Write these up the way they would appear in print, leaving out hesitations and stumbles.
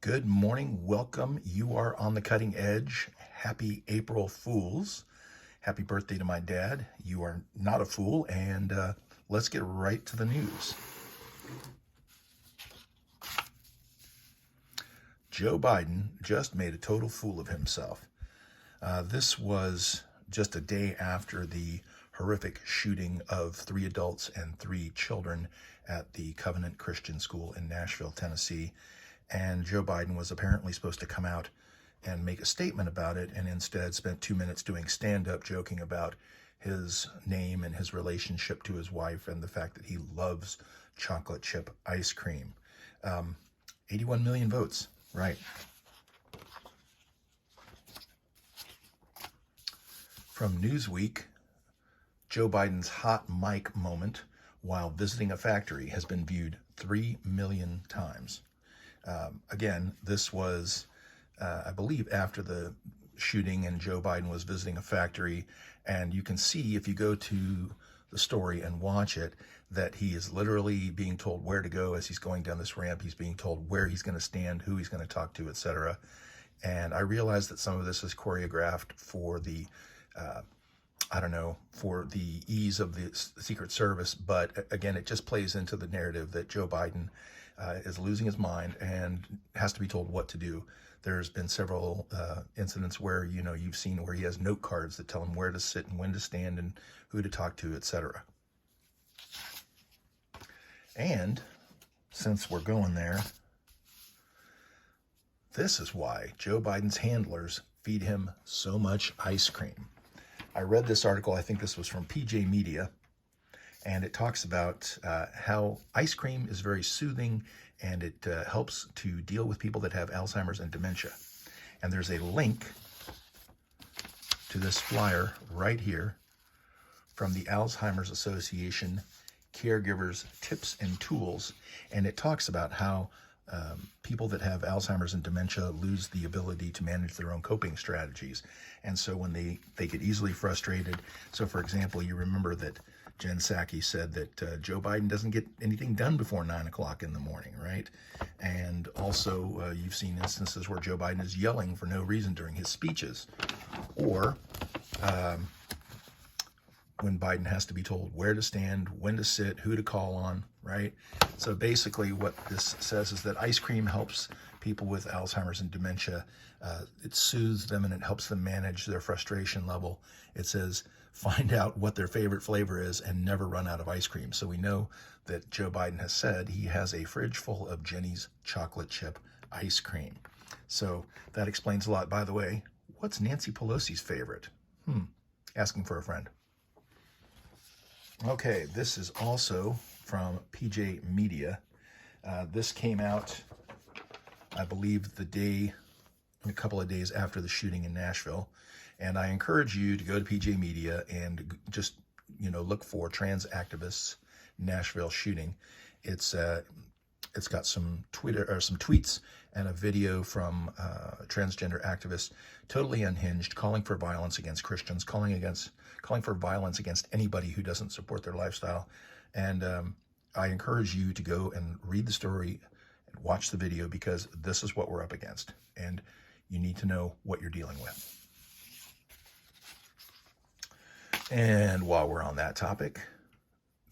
Good morning. Welcome. You are on the cutting edge. Happy April Fools. Happy birthday to my dad. You are not a fool. And let's get right to the news. Joe Biden just made a total fool of himself. This was just a day after the horrific shooting of 3 adults and 3 children at the Covenant Christian School in Nashville, Tennessee. And Joe Biden was apparently supposed to come out and make a statement about it, and instead spent 2 minutes doing stand-up joking about his name and his relationship to his wife and the fact that he loves chocolate chip ice cream. 81 million votes, right. From Newsweek, Joe Biden's hot mic moment while visiting a factory has been viewed 3 million times. Again, this was, I believe, after the shooting, and Joe Biden was visiting a factory. And you can see, if you go to the story and watch it, that he is literally being told where to go as he's going down this ramp. He's being told where he's going to stand, who he's going to talk to, etc. And I realize that some of this is choreographed for the, for the ease of the Secret Service. But again, it just plays into the narrative that Joe Biden is losing his mind and has to be told what to do. There's been several incidents where, you've seen where he has note cards that tell him where to sit and when to stand and who to talk to, etc. And since we're going there, this is why Joe Biden's handlers feed him so much ice cream. I read this article, I think this was from PJ Media, and it talks about how ice cream is very soothing, and it helps to deal with people that have Alzheimer's and dementia. And there's a link to this flyer right here from the Alzheimer's Association Caregivers Tips and Tools. And it talks about how people that have Alzheimer's and dementia lose the ability to manage their own coping strategies. And so when they get easily frustrated. So for example, you remember that Jen Psaki said that Joe Biden doesn't get anything done before 9 o'clock in the morning, right? And also you've seen instances where Joe Biden is yelling for no reason during his speeches, or when Biden has to be told where to stand, when to sit, who to call on, right? So basically what this says is that ice cream helps people with Alzheimer's and dementia. It soothes them and it helps them manage their frustration level. It says, find out what their favorite flavor is and never run out of ice cream. So we know that Joe Biden has said he has a fridge full of Jenny's chocolate chip ice cream. So that explains a lot. By the way, what's Nancy Pelosi's favorite? Asking for a friend. Okay, this is also from PJ Media. This came out, I believe, a couple of days after the shooting in Nashville. And I encourage you to go to PJ Media and just, look for Trans Activists Nashville Shooting. It's got some tweets and a video from transgender activists, totally unhinged, calling for violence against Christians, calling for violence against anybody who doesn't support their lifestyle. And I encourage you to go and read the story and watch the video, because this is what we're up against, and you need to know what you're dealing with. And while we're on that topic,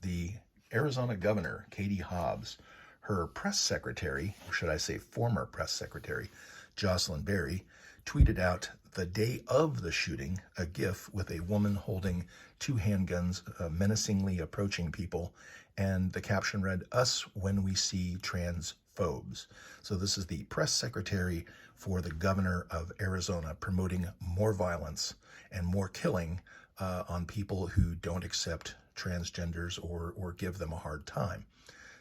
the Arizona governor, Katie Hobbs, her press secretary, or should I say former press secretary, Jocelyn Berry, tweeted out the day of the shooting a GIF with a woman holding 2 handguns, menacingly approaching people. And the caption read, "Us when we see transphobes." So this is the press secretary for the governor of Arizona promoting more violence and more killing on people who don't accept transgenders or give them a hard time.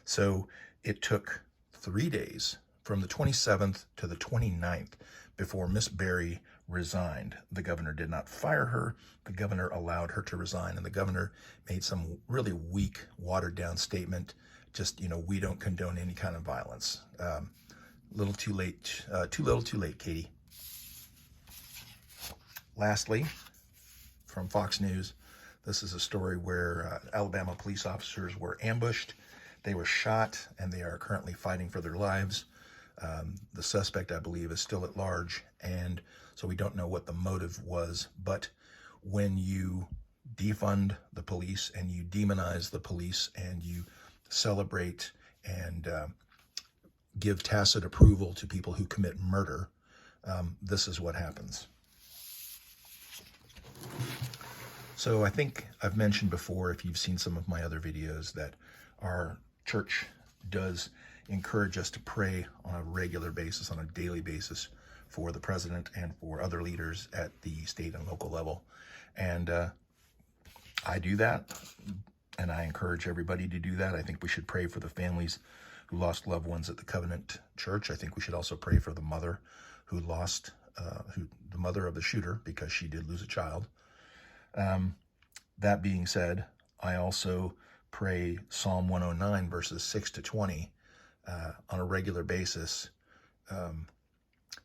So it took 3 days, from the 27th to the 29th, before Miss Berry resigned. The governor did not fire her. The governor allowed her to resign, and the governor made some really weak, watered-down statement. Just, we don't condone any kind of violence. Little too late, too little too late, Katie. Lastly, from Fox News, this is a story where Alabama police officers were ambushed. They were shot, and they are currently fighting for their lives. The suspect, I believe, is still at large, and so we don't know what the motive was. But when you defund the police and you demonize the police and you celebrate and give tacit approval to people who commit murder, this is what happens. So I think I've mentioned before, if you've seen some of my other videos, that our church does encourage us to pray on a regular basis, on a daily basis, for the president and for other leaders at the state and local level. And I do that, and I encourage everybody to do that. I think we should pray for the families who lost loved ones at the Covenant Church. I think we should also pray for the mother who lost, the mother of the shooter, because she did lose a child. That being said, I also pray Psalm 109 verses 6 to 20 on a regular basis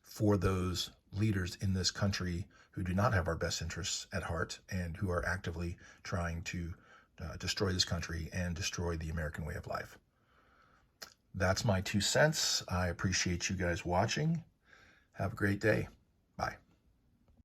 for those leaders in this country who do not have our best interests at heart and who are actively trying to destroy this country and destroy the American way of life. That's my 2 cents. I appreciate you guys watching. Have a great day. Bye.